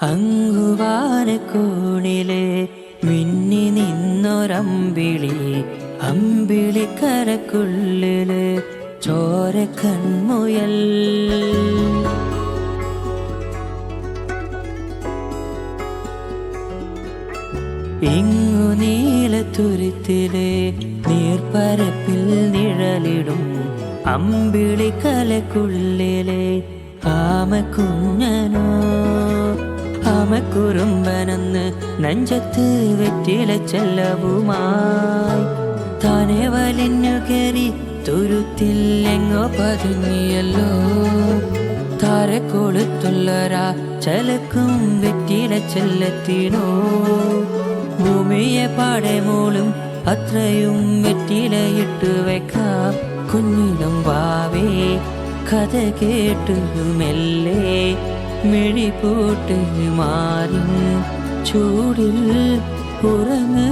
അങ്ങുവാനക്കോണിലെ മിന്നി നിന്നൊരമ്പിളി, അമ്പിളിക്കരക്കുള്ളില് ചോര കൺമുയൽ. ഇങ്ങു നീലത്തുരുത്തിലെ നീർപ്പരപ്പിൽ നിഴലിടും അമ്പിളിക്കലക്കുള്ളിലെ ആമക്കുഞ്ഞനോ. ആമക്കുറുമ്പനെന്ന് നെഞ്ചത്ത് വെറ്റില ചെല്ലവുമായി താനെ വലിഞ്ഞു കയറി തുരുത്തിൽ എങ്ങോ പതുങ്ങിയല്ലോ. താരക്കൊളുത്തുള്ളരാ ചലക്കും വെറ്റില ചെല്ലത്തിനോ. ഭൂമിയെ പാടെ മൂളും അത്രയും വെറ്റിലയിട്ട് വെക്കാം. കുഞ്ഞിലും വാവേ കഥ കേട്ടു മെല്ലെ മിഴിപൂട്ട് മാറി ചൂടിൽ ഉറങ്ങ്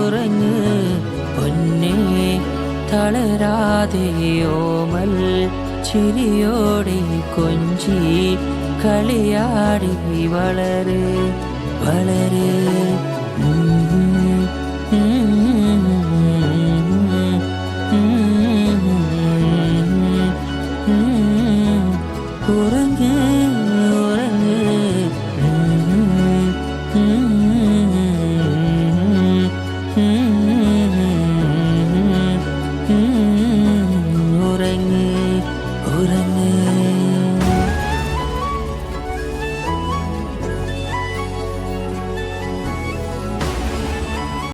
ഉറങ്ങ് പൊന്നെ തളരാതെ ഓമൽ ചിരിയോടെ കൊഞ്ചി കളിയാടി വളര് വളര്.